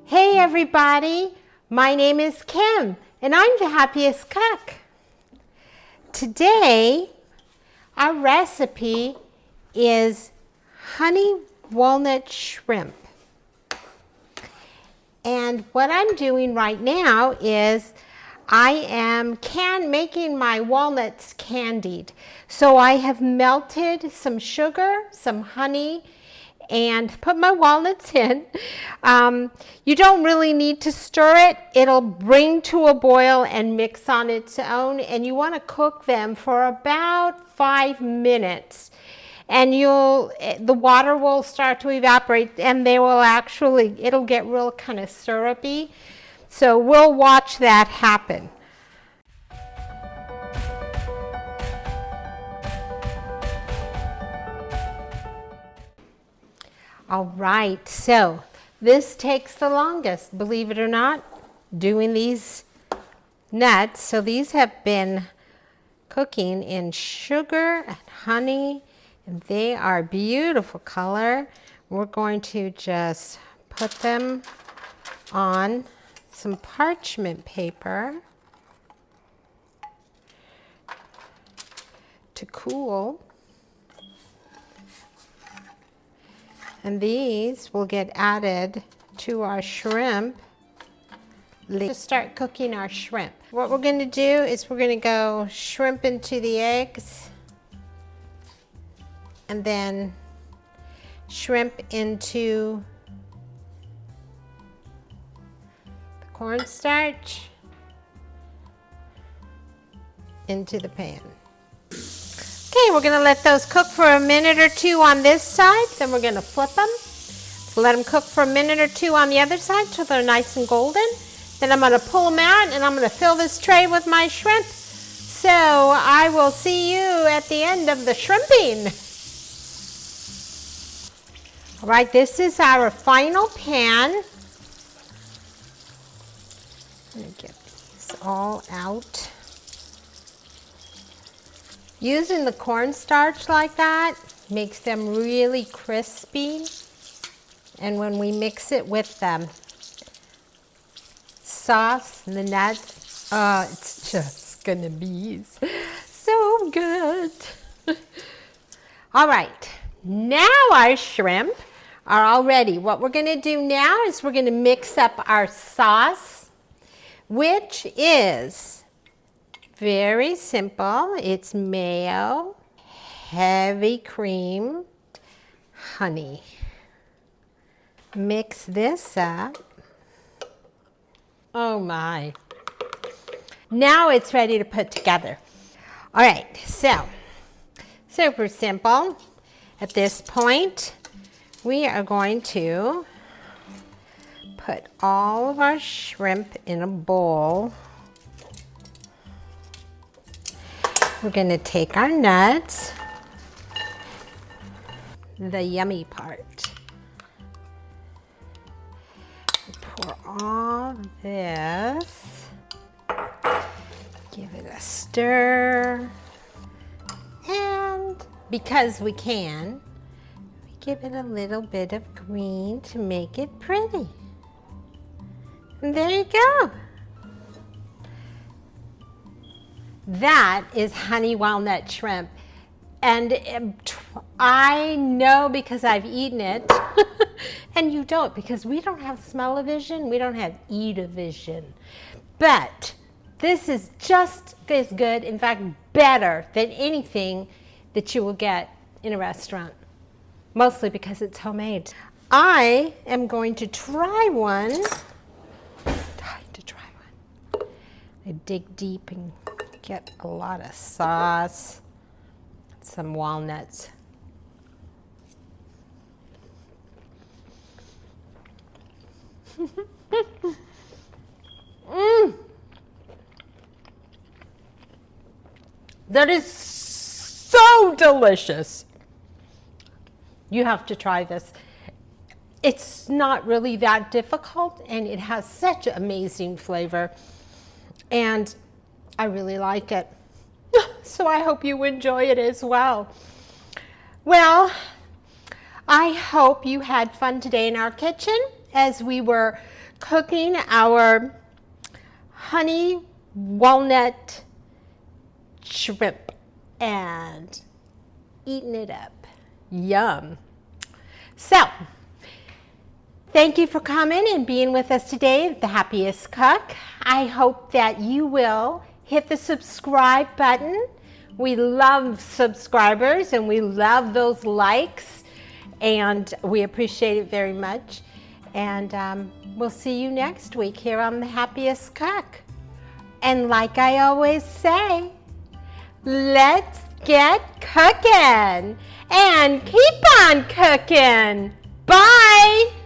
Hey everybody, my name is Kim and I'm the happiest cook. Today our recipe is honey walnut shrimp. And what I'm doing right now is I am making my walnuts candied. So I have melted some sugar, some honey, and put my walnuts in. You don't really need to stir it. It'll bring to a boil and mix on its own, and you want to cook them for about 5 minutes. And the water will start to evaporate, and it'll get real kind of syrupy. So we'll watch that happen. All right, so this takes the longest, believe it or not, doing these nuts. So these have been cooking in sugar and honey, and they are beautiful color. We're going to just put them on some parchment paper to cool. And these will get added to our shrimp. Let's start cooking our shrimp. What we're going to do is we're going to go shrimp into the eggs, and then shrimp into the cornstarch, into the pan. Okay, we're gonna let those cook for a minute or two on this side, then we're gonna flip them. Let them cook for a minute or two on the other side till they're nice and golden. Then I'm gonna pull them out and I'm gonna fill this tray with my shrimp. So I will see you at the end of the shrimping. All right, this is our final pan. I'm gonna get these all out. Using the cornstarch like that makes them really crispy, and when we mix it with the sauce and the nuts, it's just gonna be so good. All right, now our shrimp are all ready. What we're gonna do now is we're gonna mix up our sauce, which is very simple. It's mayo, heavy cream, honey. Mix this up. Oh my. Now it's ready to put together. All right, so super simple. At this point, we are going to put all of our shrimp in a bowl. We're going to take our nuts, the yummy part. Pour all this, give it a stir, and because we can, we give it a little bit of green to make it pretty. And there you go. That is honey walnut shrimp, and I know because I've eaten it, and you don't, because we don't have smell-o-vision, we don't have eat-o-vision, but this is just as good, in fact better than anything that you will get in a restaurant, mostly because it's homemade. I am going to try one. I dig deep and get a lot of sauce, some walnuts. That is so delicious. You have to try this. It's not really that difficult, and it has such amazing flavor, and I really like it. So I hope you enjoy it as well. Well, I hope you had fun today in our kitchen as we were cooking our honey walnut shrimp and eating it up. Yum. So, thank you for coming and being with us today at The Happiest Cook. I hope that you will hit the subscribe button. We love subscribers and we love those likes, and we appreciate it very much. And we'll see you next week here on The Happiest Cook. And like I always say, let's get cooking and keep on cooking. Bye.